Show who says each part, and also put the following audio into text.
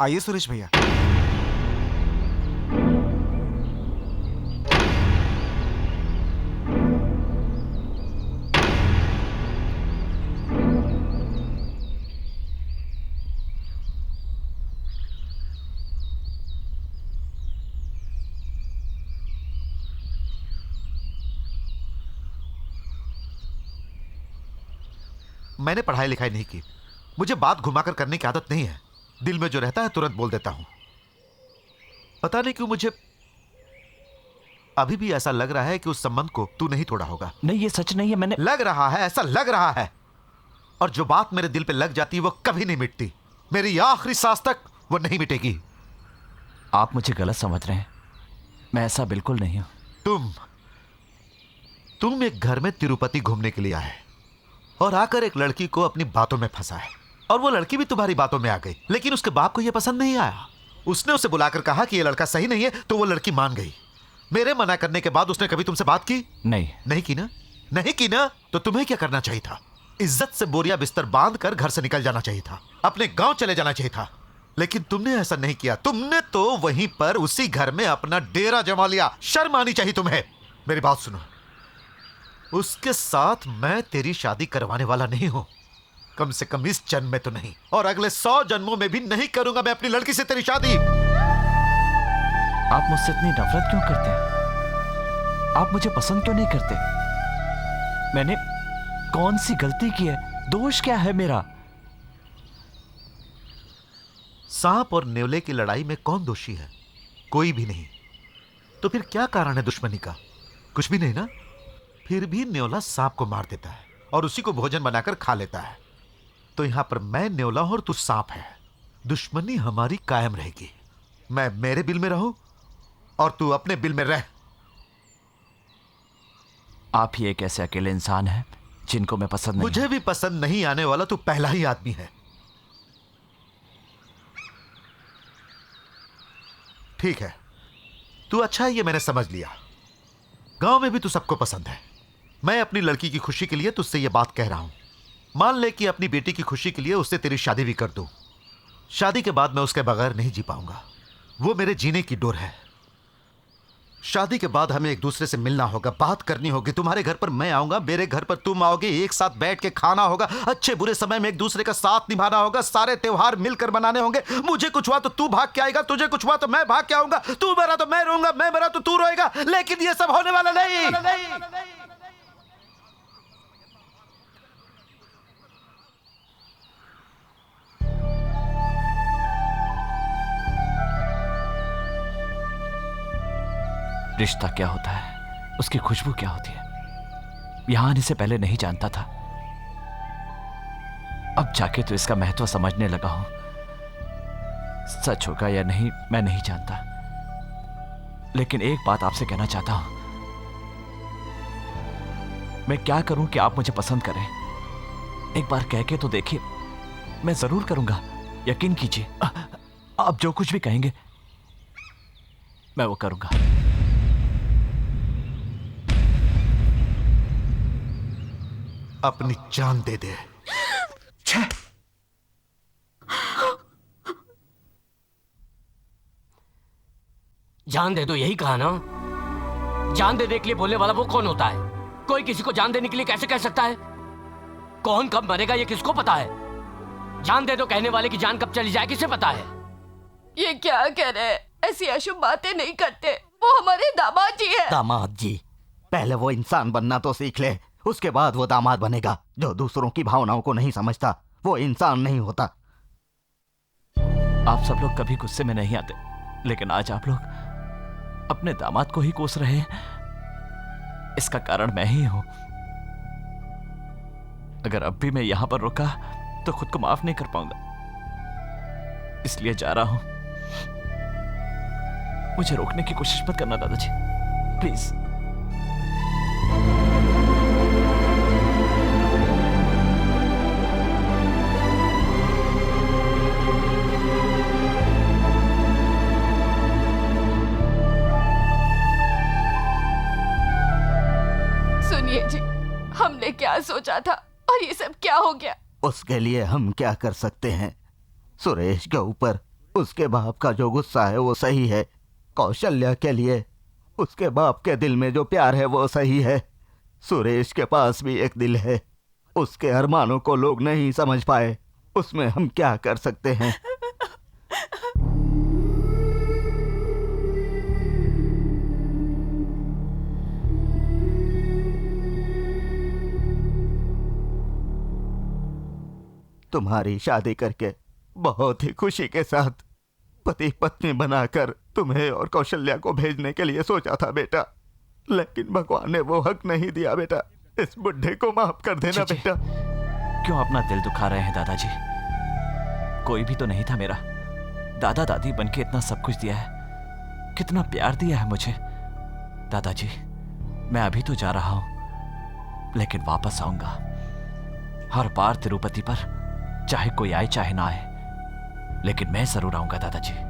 Speaker 1: आइए सुरेश भैया।
Speaker 2: मैंने पढ़ाई लिखाई नहीं की, मुझे बात घुमाकर करने की आदत नहीं है। दिल में जो रहता है तुरंत बोल देता हूं। पता नहीं क्यों मुझे अभी भी ऐसा लग रहा है कि उस संबंध को तू नहीं तोड़ा होगा।
Speaker 3: नहीं, ये सच नहीं है। मैंने
Speaker 2: लग रहा है, ऐसा लग रहा है। और जो बात मेरे दिल पे लग जाती है वो कभी नहीं मिटती, मेरी आखिरी सांस तक वो नहीं मिटेगी।
Speaker 3: आप मुझे गलत समझ रहे हैं, मैं ऐसा बिल्कुल नहीं हूं।
Speaker 2: तुम एक घर में तिरुपति घूमने के लिए आए और आकर एक लड़की को अपनी बातों में फंसा है, और वो लड़की भी तुम्हारी बातों में आ गई। लेकिन उसके बाप को यह पसंद नहीं आया। उसने उसे बुलाकर कहा कि यह लड़का सही नहीं है, तो वो लड़की मान गई। मेरे मना करने के बाद उसने कभी तुमसे बात की?
Speaker 3: नहीं
Speaker 2: की ना? नहीं की ना? तो तुम्हें क्या करना चाहिए था? इज्जत से बोरिया बिस्तर बांध कर घर से निकल जाना चाहिए था, अपने गांव चले जाना चाहिए था। लेकिन तुमने ऐसा नहीं किया। तुमने तो वहीं पर उसी घर में अपना डेरा जमा लिया। शर्म आनी चाहिए तुम्हें। मेरी बात सुनो, उसके साथ मैं तेरी शादी करवाने वाला नहीं हूं, कम से कम इस जन्म में तो नहीं, और अगले 100 जन्मों में भी नहीं करूंगा मैं अपनी लड़की से तेरी शादी।
Speaker 3: आप मुझसे इतनी नफरत क्यों करते हैं? आप मुझे पसंद क्यों नहीं करते? मैंने कौन सी गलती की है? दोष क्या है मेरा?
Speaker 2: सांप और नेवले की लड़ाई में कौन दोषी है? कोई भी नहीं। तो फिर क्या कारण है दुश्मनी का? कुछ भी नहीं ना? फिर भी नेवला सांप को मार देता है और उसी को भोजन बनाकर खा लेता है। तो यहां पर मैं नेवला हूं और तू सांप है। दुश्मनी हमारी कायम रहेगी। मैं मेरे बिल में रहूं और तू अपने बिल में रह।
Speaker 3: आप ही एक ऐसे अकेले इंसान हैं जिनको मैं पसंद नहीं।
Speaker 2: मुझे भी पसंद नहीं आने वाला तू पहला ही आदमी है। ठीक है, तू अच्छा है, ये मैंने समझ लिया। गांव में भी तू सबको पसंद है। मैं अपनी लड़की की खुशी के लिए तुझसे यह बात कह रहा हूं। मान ले कि अपनी बेटी की खुशी के लिए उससे तेरी शादी भी कर दूं। शादी के बाद मैं उसके बगैर नहीं जी पाऊंगा। वो मेरे जीने की डोर है। शादी के बाद हमें एक दूसरे से मिलना होगा, बात करनी होगी। तुम्हारे घर पर मैं आऊंगा, मेरे घर पर तुम आओगे, एक साथ बैठ के खाना होगा, अच्छे बुरे समय में एक दूसरे का साथ निभाना होगा, सारे त्योहार मिलकर मनाने होंगे। मुझे कुछ हुआ तो तू भाग के आएगा, तुझे कुछ हुआ तो मैं भाग के आऊंगा। तू मरा तो मैं रोऊंगा, मैं मरा तो तू रोएगा। लेकिन ये सब होने वाला नहीं।
Speaker 3: रिश्ता क्या होता है, उसकी खुशबू क्या होती है, यहां आने से पहले नहीं जानता था। अब जाके तो इसका महत्व समझने लगा हूं। सच होगा या नहीं मैं नहीं जानता, लेकिन एक बात आपसे कहना चाहता हूं। मैं क्या करूं कि आप मुझे पसंद करें? एक बार कह के तो देखिए। मैं जरूर करूंगा, यकीन कीजिए। आप जो कुछ भी कहेंगे मैं वो करूंगा।
Speaker 2: अपनी जान दे दे।
Speaker 4: जान दे दो, यही कहा ना? जान दे दे के लिए बोलने वाला वो कौन होता है? कोई किसी को जान देने के लिए कैसे कह सकता है? कौन कब मरेगा ये किसको पता है? जान दे दो कहने वाले की जान कब चली जाए किसे पता है?
Speaker 5: ये क्या कह रहे हैं? ऐसी अशुभ बातें नहीं करते। वो हमारे दामाद जी है।
Speaker 6: दामाद जी? पहले वो इंसान बनना तो सीख ले, उसके बाद वो दामाद बनेगा। जो दूसरों की भावनाओं को नहीं समझता वो इंसान नहीं होता।
Speaker 3: आप सब लोग कभी गुस्से में नहीं आते, लेकिन आज आप लोग अपने दामाद को ही कोस रहे हैं। इसका कारण मैं ही हूं। अगर अब भी मैं यहां पर रुका तो खुद को माफ नहीं कर पाऊंगा, इसलिए जा रहा हूं। मुझे रोकने की कोशिश मत करना दादाजी, प्लीज।
Speaker 5: सुनिए जी, हमने क्या सोचा था और ये सब क्या हो गया?
Speaker 6: उसके लिए हम क्या कर सकते हैं? सुरेश के ऊपर उसके बाप का जो गुस्सा है वो सही है। कौशल्या के लिए उसके बाप के दिल में जो प्यार है वो सही है। सुरेश के पास भी एक दिल है। उसके अरमानों को लोग नहीं समझ पाए, उसमें हम क्या कर सकते हैं? तुम्हारी शादी करके बहुत ही खुशी के साथ पति पत्नी बनाकर तुम्हें और कौशल्या को भेजने के लिए सोचा था बेटा, लेकिन भगवान ने वो हक नहीं दिया बेटा। इस बुढ़े को माफ कर देना
Speaker 3: जी, जी।
Speaker 6: बेटा।
Speaker 3: क्यों अपना दिल दुखा रहे हैं दादाजी? कोई भी तो नहीं था मेरा। दादा दादी बनके इतना सब कुछ दिया है, कितना प्यार दिया है मुझे। दादाजी, मैं अभी तो जा रहा हूं, लेकिन वापस आऊंगा हर बार तिरुपति पर, चाहे कोई आए चाहे ना आए, लेकिन मैं जरूर आऊंगा दादाजी।